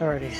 Alrighty.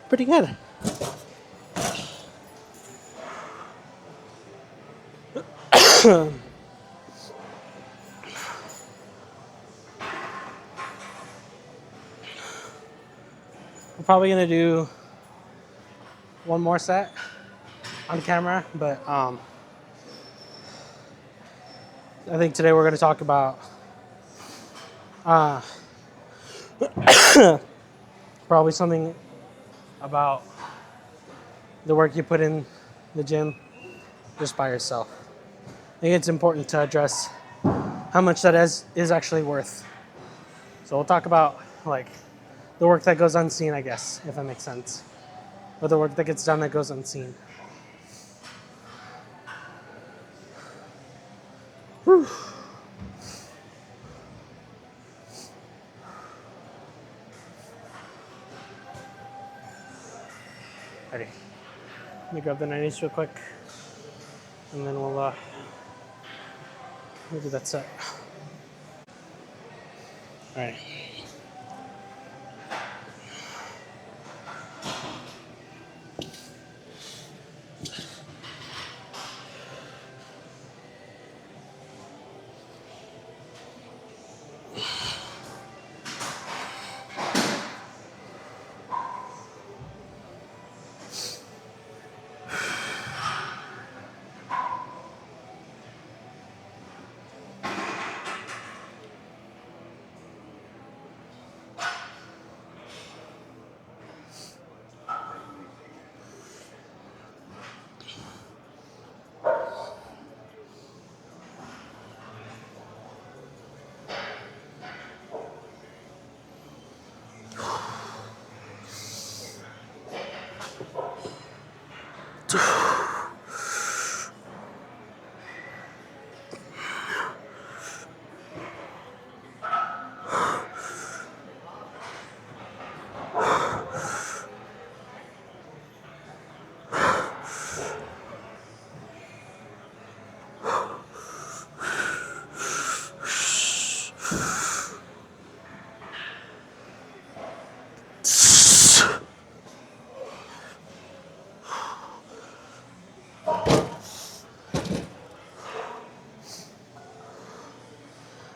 Pretty good. I'm probably gonna do one more set on camera, but I think today we're gonna talk about probably something about the work you put in the gym just by yourself. I think it's important to address how much that is actually worth. So we'll talk about like the work that goes unseen, I guess, if that makes sense. Or the work that gets done that goes unseen. Whew. Ready. Let me grab the 90s real quick. And then we'll do that set. All right.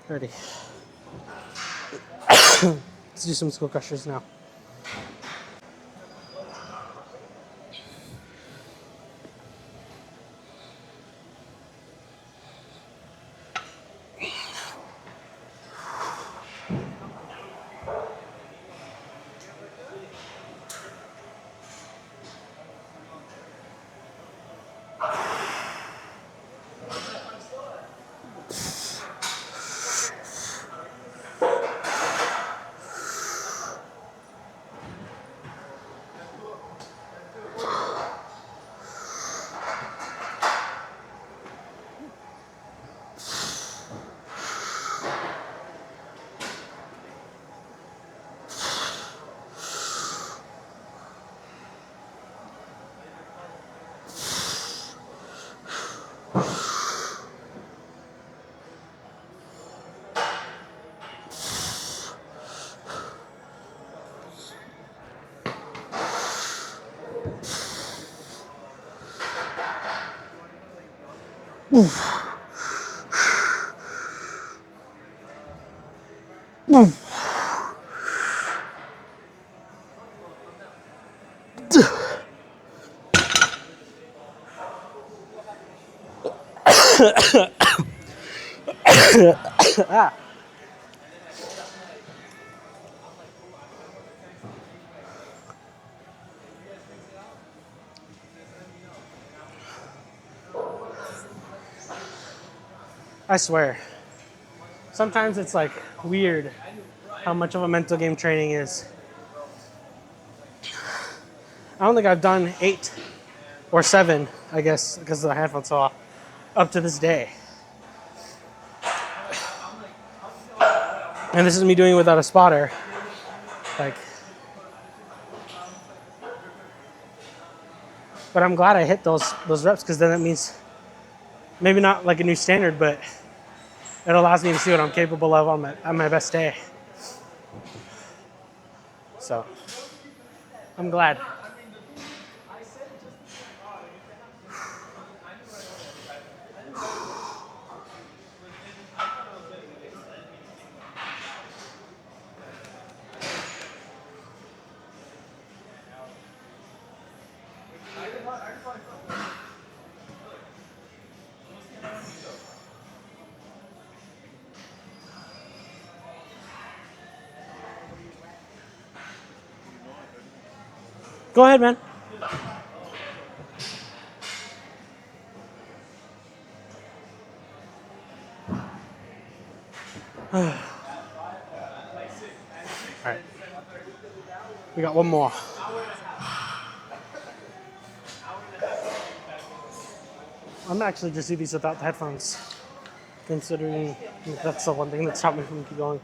Ready. Let's do some skull crushers now. Ah. I swear. Sometimes it's like weird how much of a mental game training is. I don't think I've done 8 or 7, I guess, because the headphones fell off, up to this day. And this is me doing it without a spotter. Like, but I'm glad I hit those reps, because then that means maybe not like a new standard, but it allows me to see what I'm capable of on my best day. So I'm glad. Go ahead, man. All right. We got one more. I'm actually just do these without the headphones, considering that's the one thing that stopped me from keep going.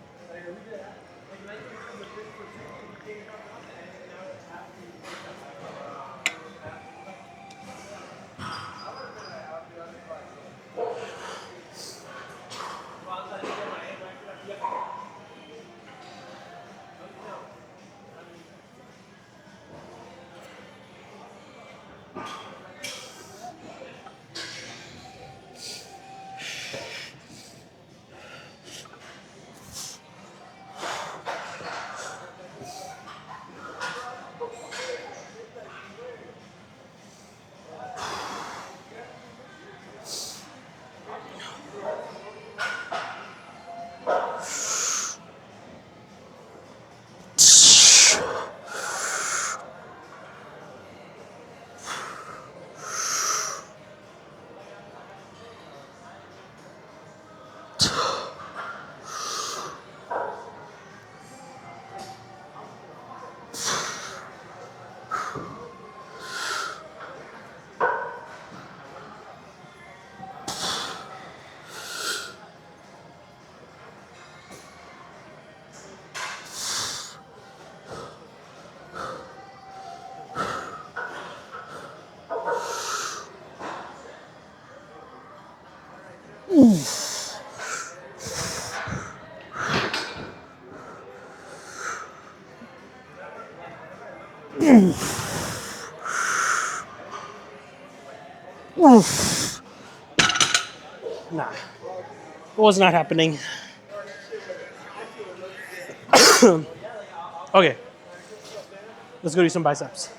Nah, it was not happening. Okay, let's go do some biceps.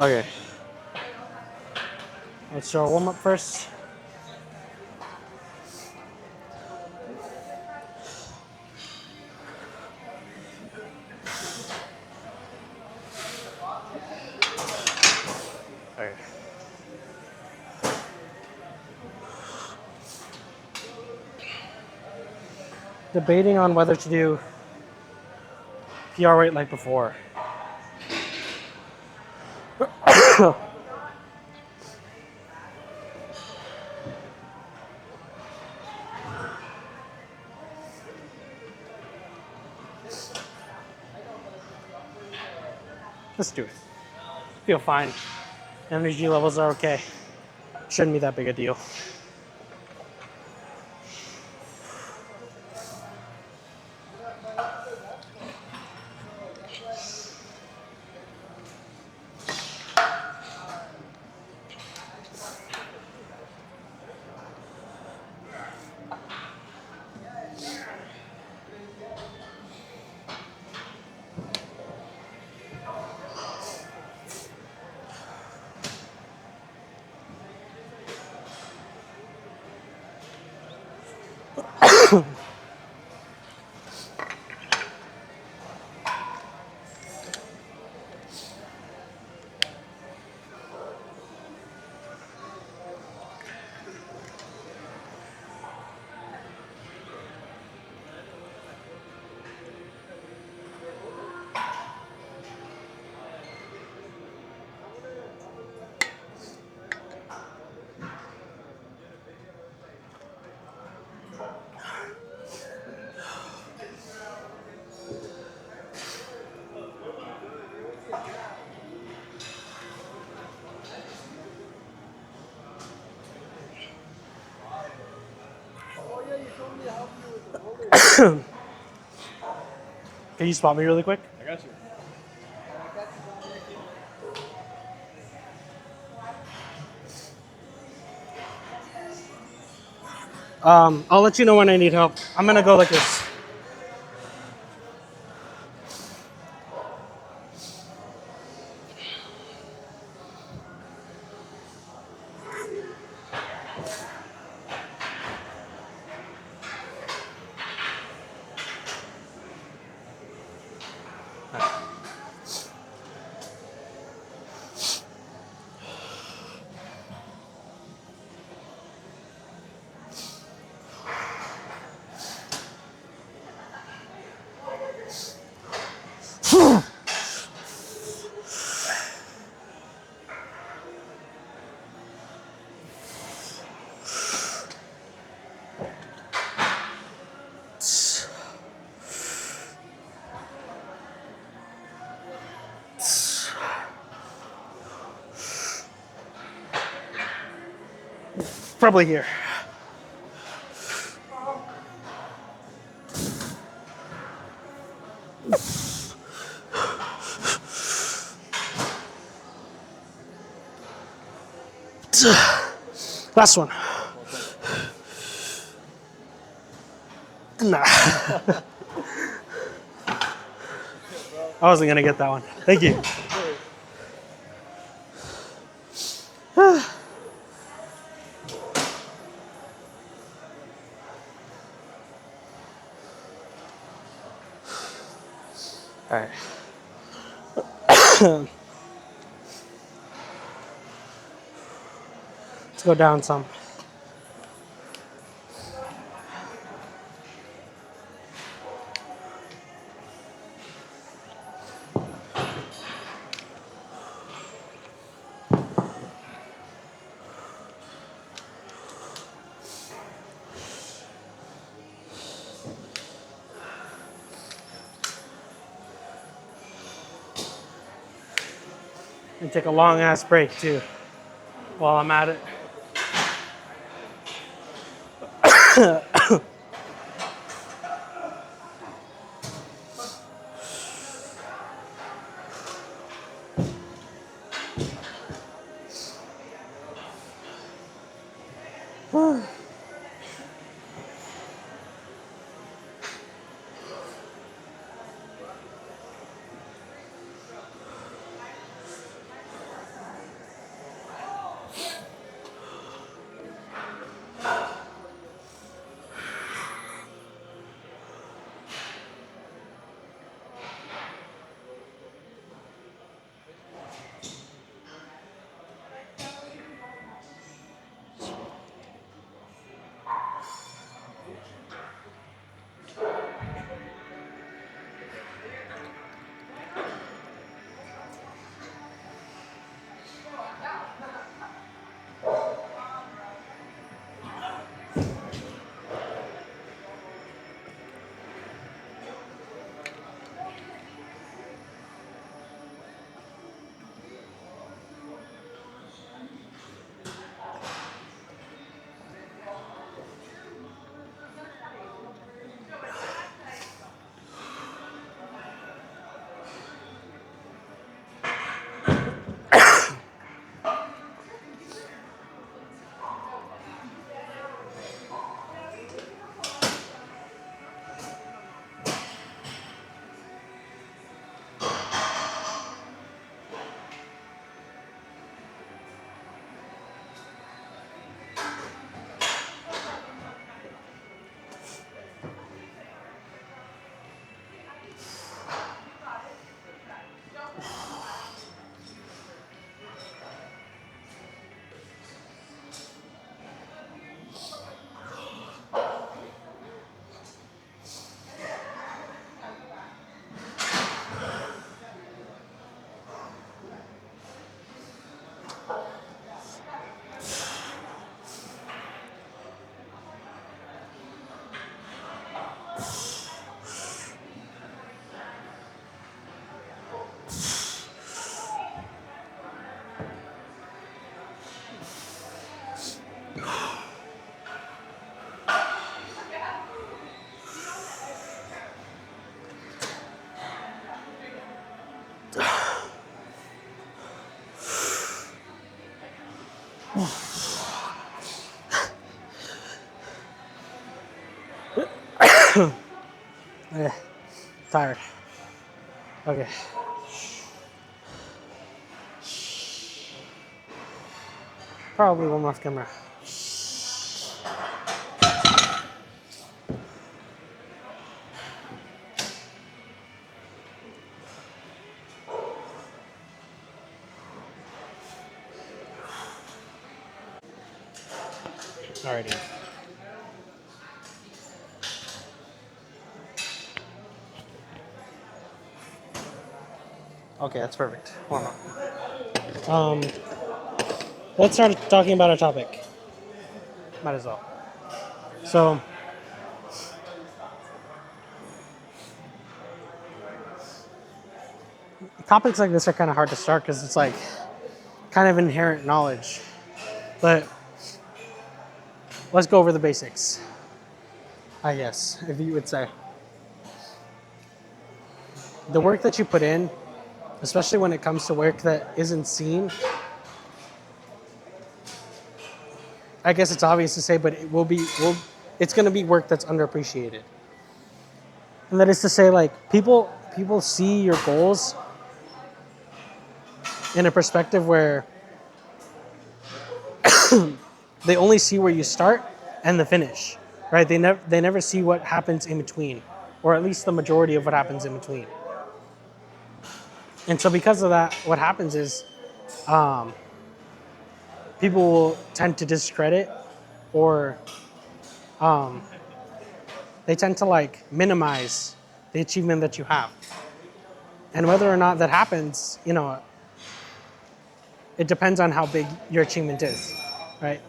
Okay, let's show our warm up first. Okay. Debating on whether to do PR weight like before. Let's do it. Feel fine. Energy levels are okay. Shouldn't be that big a deal. Can you spot me really quick? I got you. I'll let you know when I need help. I'm gonna go like this. Probably here. Last one. Nah. I wasn't gonna get that one. Thank you. All right. Let's go down some. And take a long ass break too while I'm at it. Tired. Okay. Probably one off camera. Alrighty. Okay, that's perfect. Hold on. Let's start talking about our topic. Might as well. So, topics like this are kind of hard to start because it's like kind of inherent knowledge. But let's go over the basics, I guess, if you would say. The work that you put in, especially when it comes to work that isn't seen, I guess it's obvious to say, but it's going to be work that's underappreciated. And that is to say, like, people see your goals in a perspective where they only see where you start and the finish, right? They never see what happens in between, or at least the majority of what happens in between. And so because of that, what happens is people will tend to discredit or they tend to like minimize the achievement that you have. And whether or not that happens, it depends on how big your achievement is, right?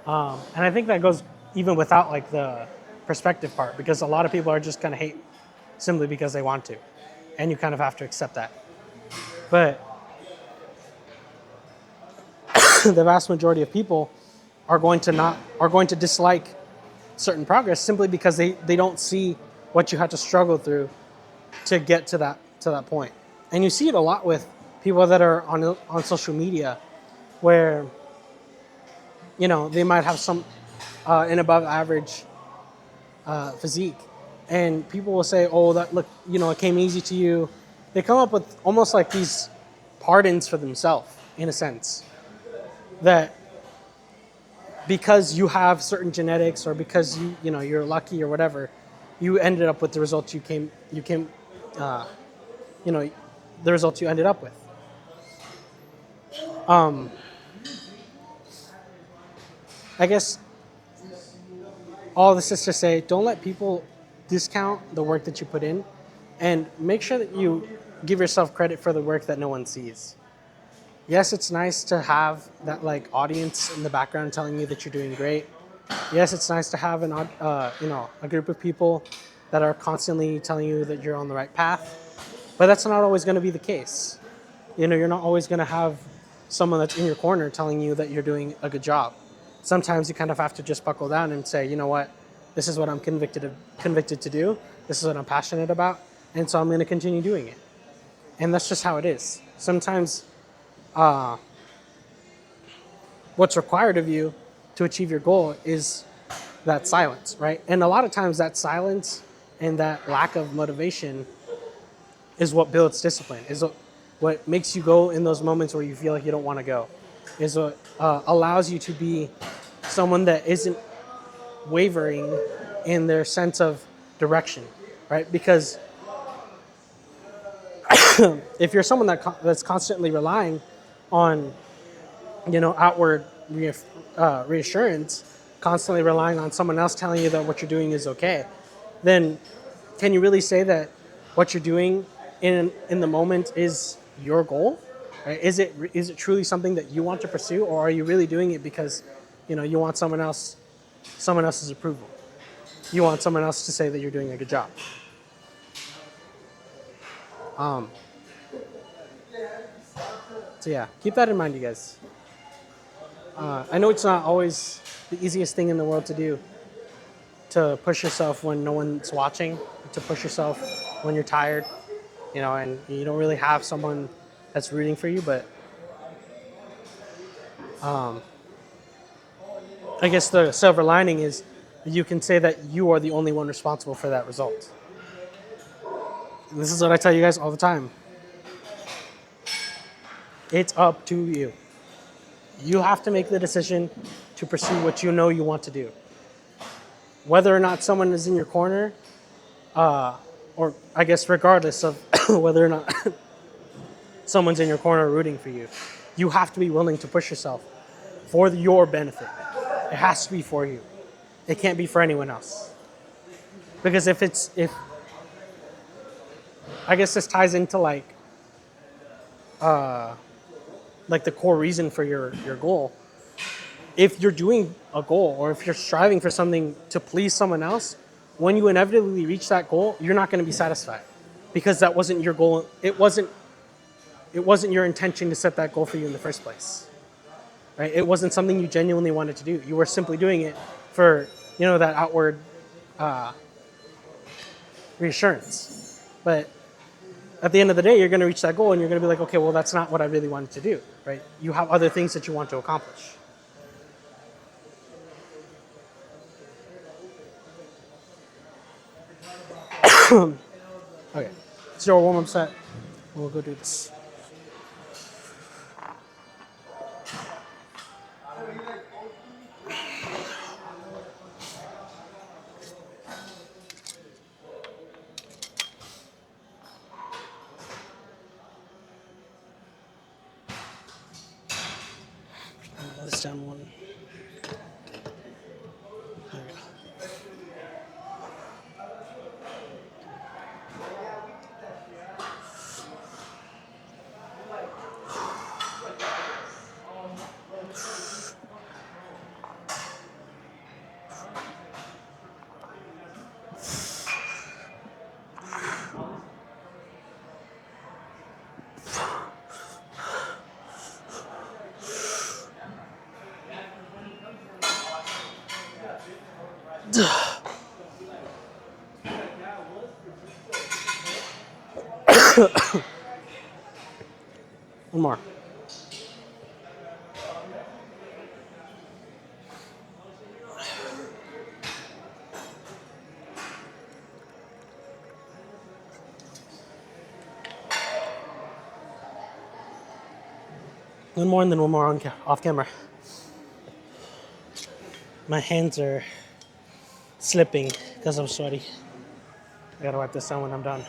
And I think that goes even without like the perspective part, because a lot of people are just going to hate simply because they want to. And you kind of have to accept that. But the vast majority of people are going to dislike certain progress simply because they don't see what you had to struggle through to get to that point. And you see it a lot with people that are on social media where they might have some an above average physique, and people will say, oh, that look, it came easy to you. They come up with almost like these pardons for themselves in a sense, that because you have certain genetics or because you're lucky or whatever, you ended up with the results the results you ended up with. I guess all this is to say, don't let people discount the work that you put in, and make sure that you give yourself credit for the work that no one sees. Yes, it's nice to have that like audience in the background telling you that you're doing great. Yes, it's nice to have a group of people that are constantly telling you that you're on the right path. But that's not always going to be the case. You're not always going to have someone that's in your corner telling you that you're doing a good job. Sometimes you kind of have to just buckle down and say, you know what, this is what I'm convicted to do. This is what I'm passionate about, and so I'm going to continue doing it. And that's just how it is. Sometimes what's required of you to achieve your goal is that silence, right? And a lot of times that silence and that lack of motivation is what builds discipline, is what makes you go in those moments where you feel like you don't want to go, is what allows you to be someone that isn't wavering in their sense of direction, right? Because if you're someone that's constantly relying on outward reassurance, constantly relying on someone else telling you that what you're doing is okay, then can you really say that what you're doing in the moment is your goal? Right? Is it truly something that you want to pursue, or are you really doing it because you want someone else's approval? You want someone else to say that you're doing a good job. So yeah, keep that in mind, you guys. I know it's not always the easiest thing in the world to do, to push yourself when no one's watching, to push yourself when you're tired, and you don't really have someone that's rooting for you. But I guess the silver lining is you can say that you are the only one responsible for that result. And this is what I tell you guys all the time. It's up to you. You have to make the decision to pursue what you know you want to do. Whether or not someone is in your corner, or I guess regardless of whether or not someone's in your corner rooting for you, you have to be willing to push yourself for your benefit. It has to be for you. It can't be for anyone else. Because if I guess this ties into like the core reason for your goal. If you're doing a goal or if you're striving for something to please someone else, when you inevitably reach that goal, you're not going to be satisfied because that wasn't your goal. It wasn't your intention to set that goal for you in the first place. Right? It wasn't something you genuinely wanted to do. You were simply doing it for, that outward reassurance. But at the end of the day, you're going to reach that goal and you're going to be like, okay, well, that's not what I really wanted to do, right? You have other things that you want to accomplish. Okay, it's your warm-up set. We'll go do this. This down one. There we go. One more. One more and then one more off camera. My hands are slipping because I'm sweaty. I gotta wipe this down when I'm done.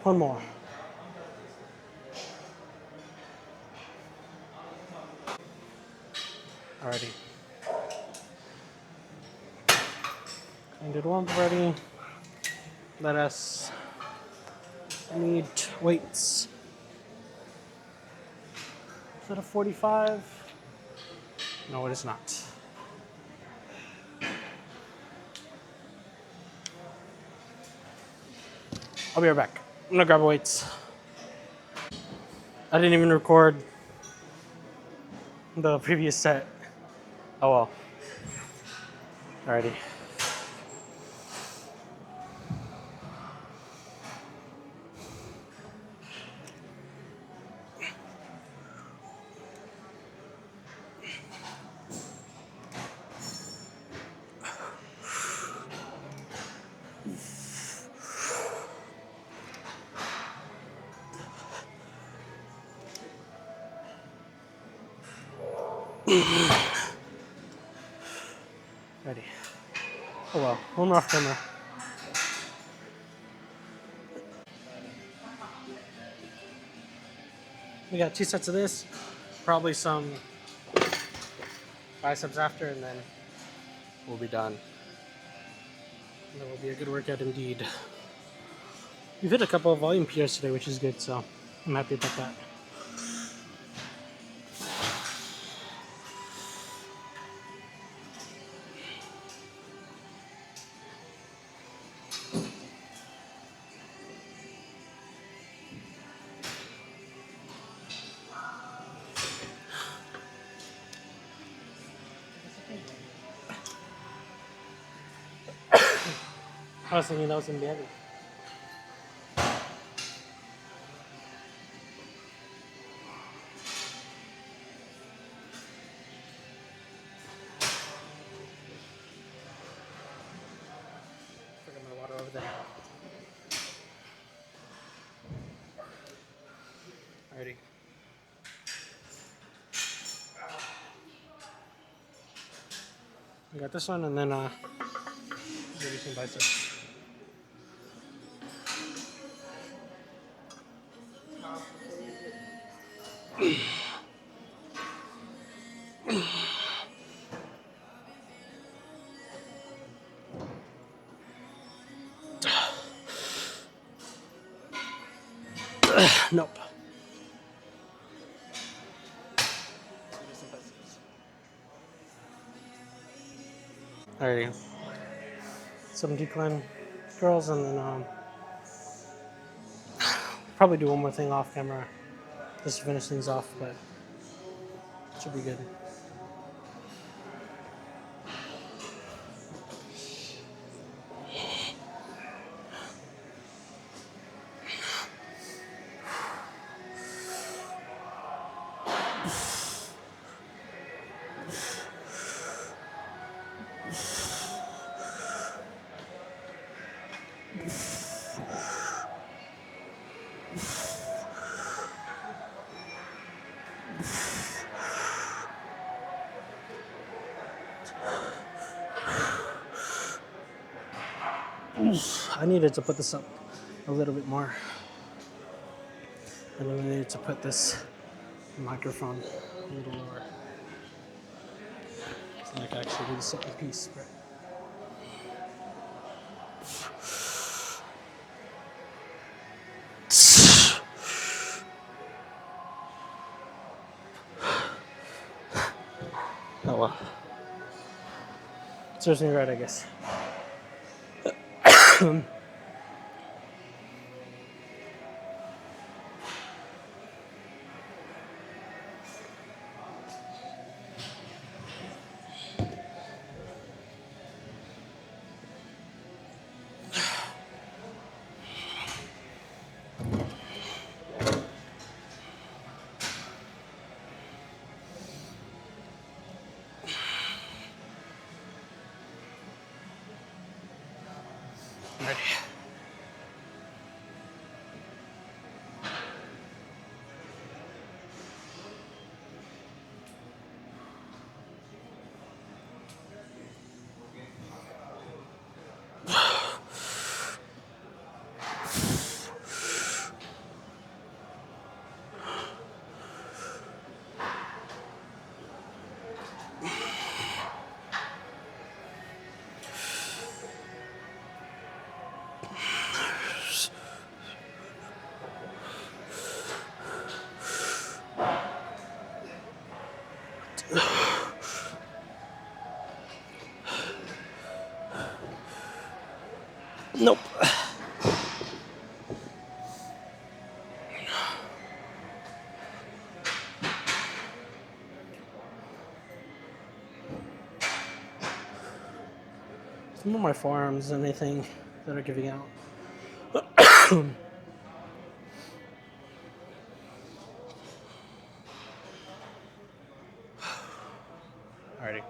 One more. Alrighty. I did one already. Let us need weights. Is that a 45? No, it is not. I'll be right back. I'm gonna grab weights. I didn't even record the previous set. Oh well. Alrighty. Ready. Oh well, one more off camera. We got 2 sets of this, probably some biceps after, and then we'll be done. That will be a good workout indeed. We've hit a couple of volume PRs today, which is good, so I'm happy about that. I was thinking that was gonna be heavy. Forgot my water over there. Alrighty. I got this one, and then maybe some biceps. Nope. Alrighty. Some decline curls, and then probably do one more thing off camera just to finish things off, but it should be good. I needed to put this up a little bit more. And then I needed to put this microphone a little lower. So I can actually do the second piece. But oh well. Serves me right, I guess. Ready. Nope. It's more my forearms than anything that are giving out. Alrighty.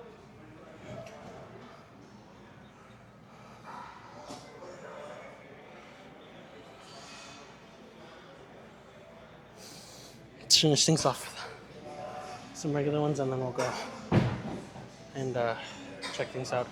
Let's finish things off with some regular ones, and then we'll go and check things out.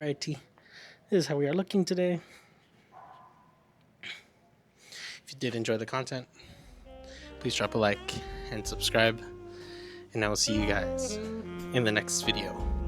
Alrighty, this is how we are looking today. If you did enjoy the content, please drop a like and subscribe, and I will see you guys in the next video.